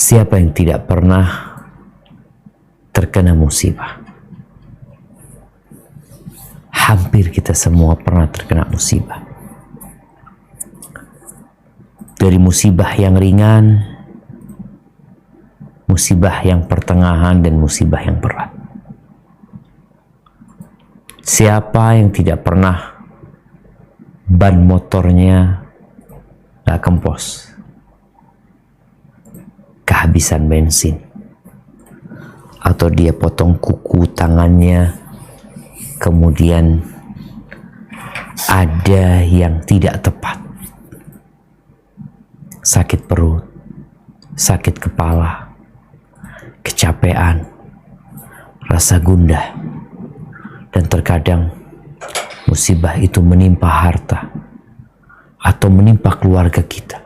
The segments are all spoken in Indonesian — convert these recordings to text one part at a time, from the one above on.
Siapa yang tidak pernah terkena musibah? Hampir kita semua pernah terkena musibah. Dari musibah yang ringan, musibah yang pertengahan, dan musibah yang berat. Siapa yang tidak pernah ban motornya gak kempos, kehabisan bensin, atau dia potong kuku tangannya, kemudian ada yang tidak tepat, sakit perut, sakit kepala, kecapean, rasa gundah, dan terkadang musibah itu menimpa harta atau menimpa keluarga kita,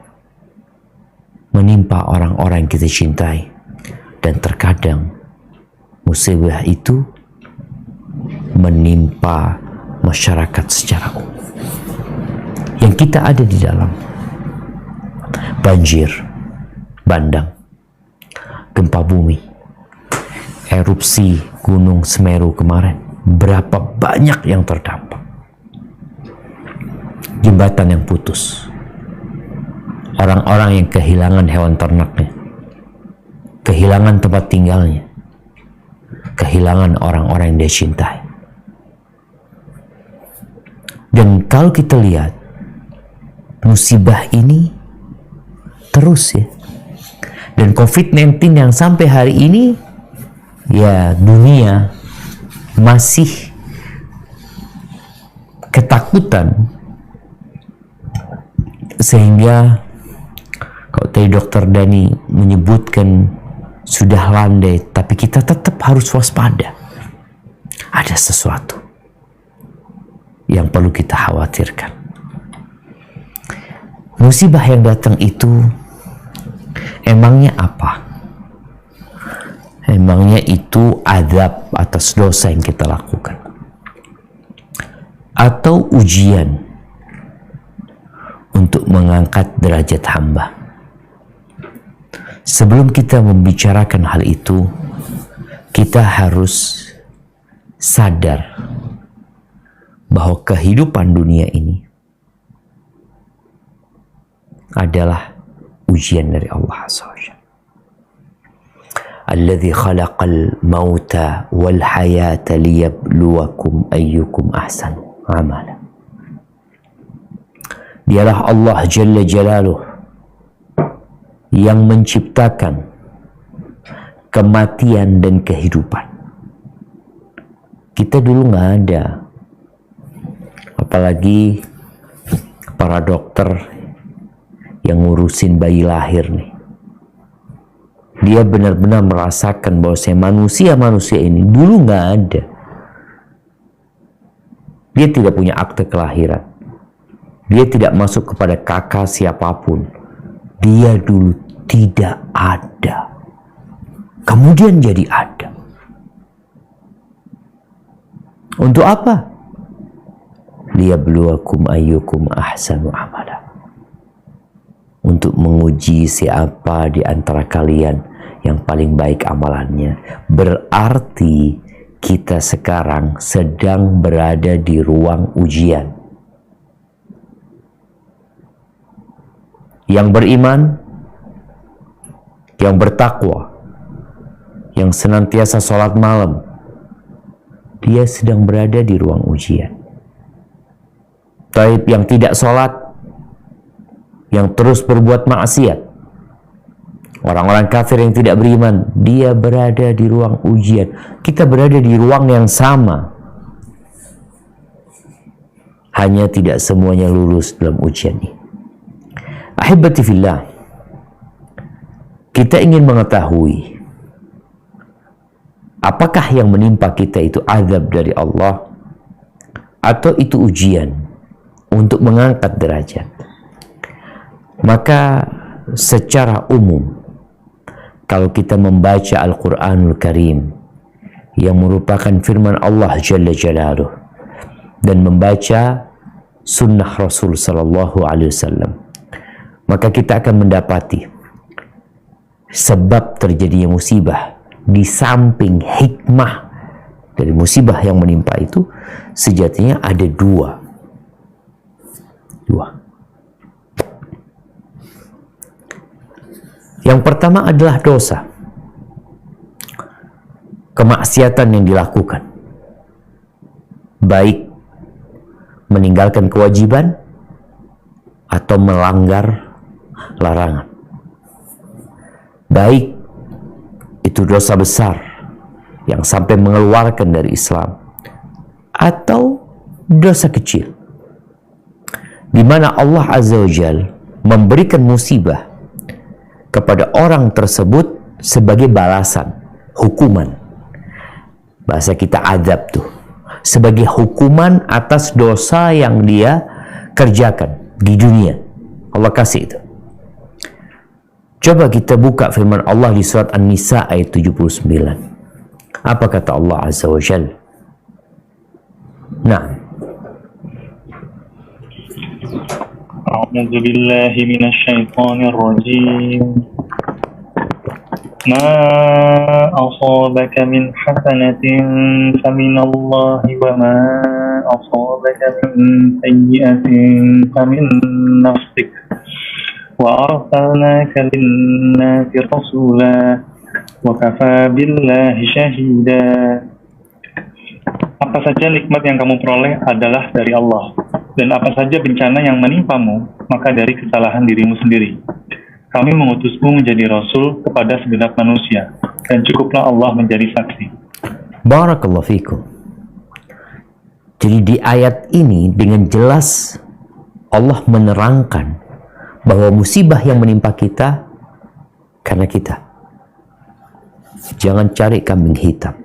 menimpa orang-orang yang kita cintai, dan terkadang musibah itu menimpa masyarakat secara umum yang kita ada di dalam. Banjir bandang, gempa bumi, erupsi Gunung Semeru kemarin, berapa banyak yang terdampak, jembatan yang putus, orang-orang yang kehilangan hewan ternaknya, kehilangan tempat tinggalnya, kehilangan orang-orang yang dia cintai. Dan kalau kita lihat musibah ini terus ya, dan COVID-19 yang sampai hari ini ya dunia masih ketakutan, sehingga kalau tadi Dokter Dani menyebutkan sudah landai, tapi kita tetap harus waspada. Ada sesuatu yang perlu kita khawatirkan. Musibah yang datang itu emangnya apa? Emangnya itu azab atas dosa yang kita lakukan, atau ujian untuk mengangkat derajat hamba? Sebelum kita membicarakan hal itu, kita harus sadar bahwa kehidupan dunia ini adalah ujian dari Allah SWT. Alladzi khalaqal mauta wal hayata liyabluwakum ayyukum ahsanu amala. Dialah Allah Jalla Jalaluh yang menciptakan kematian dan kehidupan. Kita dulu nggak ada, apalagi para dokter yang ngurusin bayi lahir nih. Dia benar-benar merasakan bahwa manusia ini dulu nggak ada. Dia tidak punya akte kelahiran. Dia tidak masuk kepada kakak siapapun. Dia dulu tidak ada, kemudian jadi ada. Untuk apa? Liyabluwakum ayyukum ahsanu amala. Untuk menguji siapa di antara kalian yang paling baik amalannya. Berarti kita sekarang sedang berada di ruang ujian. Yang beriman, yang bertakwa, yang senantiasa sholat malam, dia sedang berada di ruang ujian. Taib yang tidak sholat, yang terus berbuat maksiat, orang-orang kafir yang tidak beriman, dia berada di ruang ujian. Kita berada di ruang yang sama, hanya tidak semuanya lulus dalam ujian ini. Ahibati fillah, kita ingin mengetahui apakah yang menimpa kita itu azab dari Allah atau itu ujian untuk mengangkat derajat. Maka secara umum, kalau kita membaca Al-Quranul Karim yang merupakan firman Allah Jalla Jalaluh dan membaca sunnah Rasul Sallallahu Alaihi Wasallam, maka kita akan mendapati sebab terjadinya musibah, di samping hikmah dari musibah yang menimpa itu, sejatinya ada dua. Yang pertama adalah dosa, kemaksiatan yang dilakukan, baik meninggalkan kewajiban atau melanggar larangan. Baik itu dosa besar yang sampai mengeluarkan dari Islam, atau dosa kecil di mana Allah Azza wa Jalla memberikan musibah kepada orang tersebut sebagai balasan, hukuman. Bahasa kita adab tuh, sebagai hukuman atas dosa yang dia kerjakan di dunia. Allah kasih itu. Coba kita buka firman Allah di surat An-Nisa ayat 79. Apa kata Allah Azza wa Jalla? Nah, أعوذ بالله من الشيطان الرجيم ما أصابك من حسنة فمن الله وما أصابك من سيئة فمن نفسك وأرسلناك للناس رسولا وكفى بالله شهيدا. Apa saja nikmat yang kamu peroleh adalah dari Allah, dan apa saja bencana yang menimpamu, maka dari kesalahan dirimu sendiri. Kami mengutusmu menjadi Rasul kepada segenap manusia, dan cukuplah Allah menjadi saksi. Barakallahu fikum. Jadi di ayat ini dengan jelas Allah menerangkan bahwa musibah yang menimpa kita karena kita. Jangan cari kambing hitam.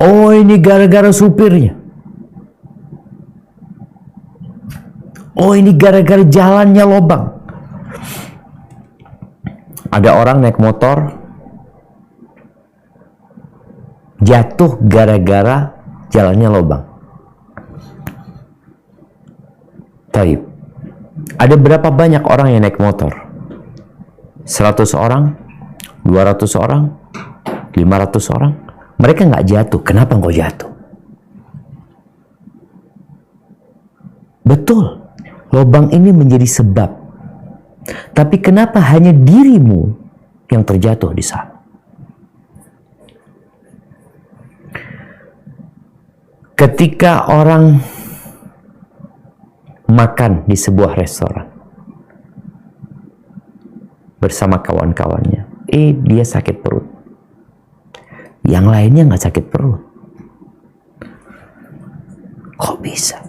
Oh, ini gara-gara supirnya. Oh, ini gara-gara jalannya lobang. Ada orang naik motor jatuh gara-gara jalannya lobang. Taib. Ada berapa banyak orang yang naik motor? 100 orang? 200 orang? 500 orang? Mereka nggak jatuh. Kenapa nggak jatuh? Betul. Lobang ini menjadi sebab. Tapi kenapa hanya dirimu yang terjatuh di sana? Ketika orang makan di sebuah restoran bersama kawan-kawannya, dia sakit perut. Yang lainnya nggak sakit perut. Kok bisa?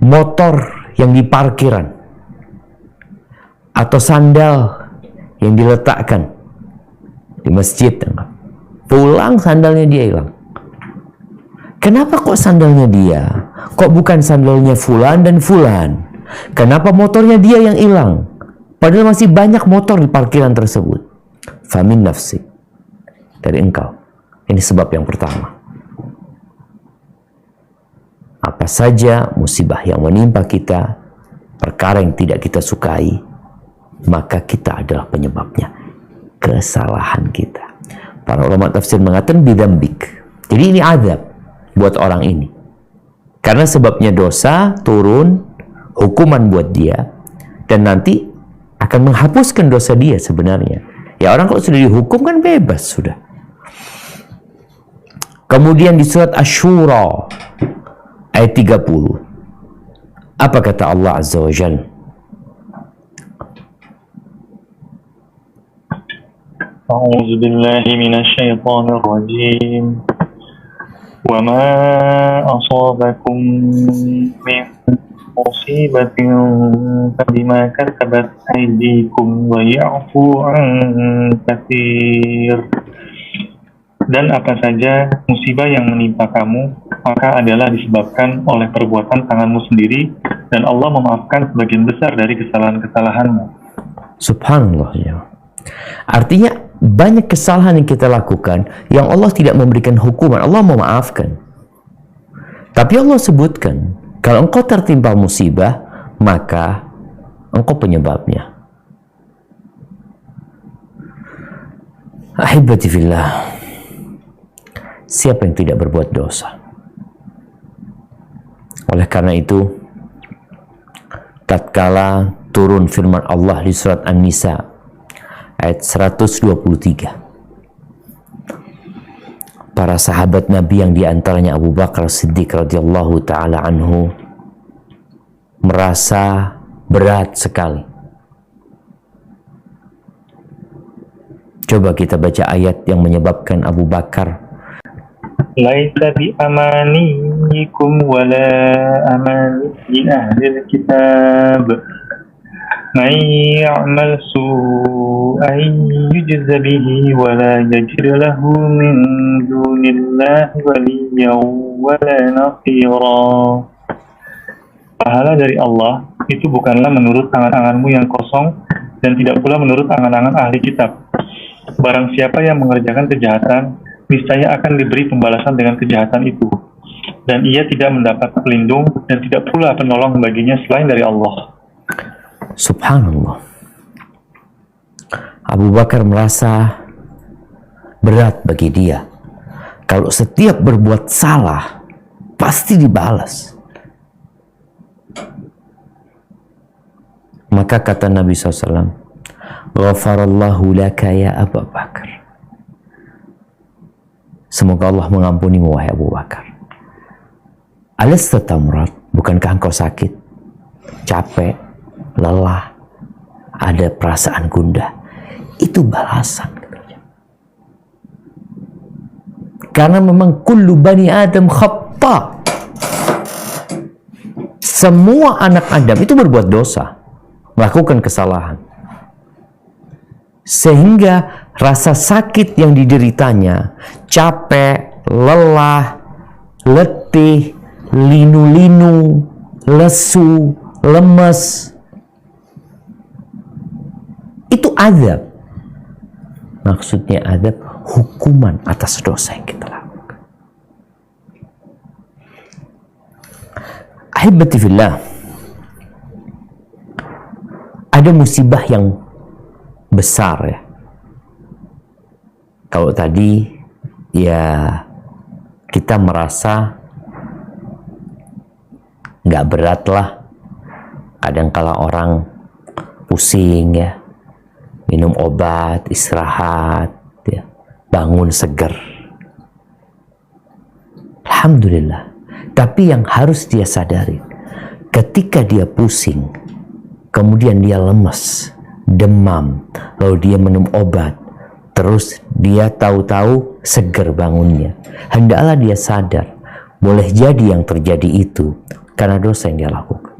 Motor yang di parkiran atau sandal yang diletakkan di masjid, pulang sandalnya dia hilang. Kenapa kok sandalnya dia? Kok bukan sandalnya fulan dan fulan? Kenapa motornya dia yang hilang? Padahal masih banyak motor di parkiran tersebut. Famin nafsi, dari engkau. Ini sebab yang pertama. Apa saja musibah yang menimpa kita, perkara yang tidak kita sukai, maka kita adalah penyebabnya. Kesalahan kita. Para ulama tafsir mengatakan bidambik. Jadi ini azab buat orang ini. Karena sebabnya dosa, turun hukuman buat dia, dan nanti akan menghapuskan dosa dia sebenarnya. Ya, orang kalau sudah dihukum kan bebas sudah. Kemudian di surat Asy-Syura ayat 30. Apa kata Allah Azza wa Jalla? A'udzu billahi minasy syaithanir rajim. Wa ma asabakum min musibatin fabima kasabat aydikum wa ya'fu an katsir. Dan apa saja musibah yang menimpa kamu, maka adalah disebabkan oleh perbuatan tanganmu sendiri, dan Allah memaafkan sebagian besar dari kesalahan-kesalahanmu. Subhanallah ya. Artinya banyak kesalahan yang kita lakukan yang Allah tidak memberikan hukuman, Allah memaafkan. Tapi Allah sebutkan, kalau engkau tertimpa musibah, maka Engkau penyebabnya. Ahibati fillah, siapa yang tidak berbuat dosa? Oleh karena itu, tatkala turun firman Allah di surat An-Nisa ayat 123, para sahabat Nabi yang diantaranya Abu Bakar Siddiq radhiyallahu taala anhu merasa berat sekali. Coba kita baca ayat yang menyebabkan Abu Bakar, laisa bi amaniyikum wala amani ahlil kitab man ya'mal su'an yujza bihi wala yajid lahu min dunillahi waliyyan wala nasira. Pahala dari Allah itu bukanlah menurut angan-anganmu yang kosong dan tidak pula menurut angan-angan ahli kitab. Barang siapa yang mengerjakan kejahatan, niscaya akan diberi pembalasan dengan kejahatan itu. Dan ia tidak mendapat pelindung dan tidak pula penolong baginya selain dari Allah. Subhanallah. Abu Bakar merasa berat bagi dia. Kalau setiap berbuat salah, pasti dibalas. Maka kata Nabi SAW, Ghafarallahu laka ya Abu Bakar. Semoga Allah mengampunimu wahai Abu Bakar. Alasta tamrat, bukankah engkau sakit, capek, lelah, ada perasaan gundah? Itu balasan. Karena memang kullu bani Adam khata. Semua anak Adam itu berbuat dosa, melakukan kesalahan. Sehingga rasa sakit yang dideritanya, capek, lelah, letih, linu-linu, lesu, lemes, itu azab. Maksudnya azab, hukuman atas dosa yang kita lakukan. Ahibati fillah, ada musibah yang besar ya. Kalau tadi ya kita merasa nggak berat lah. Kadang-kala orang pusing ya, minum obat, istirahat, ya, bangun seger. Alhamdulillah. Tapi yang harus dia sadari, ketika dia pusing, kemudian dia lemas, demam, lalu dia minum obat, terus dia tahu-tahu seger bangunnya, hendaklah dia sadar, boleh jadi yang terjadi itu karena dosa yang dia lakukan.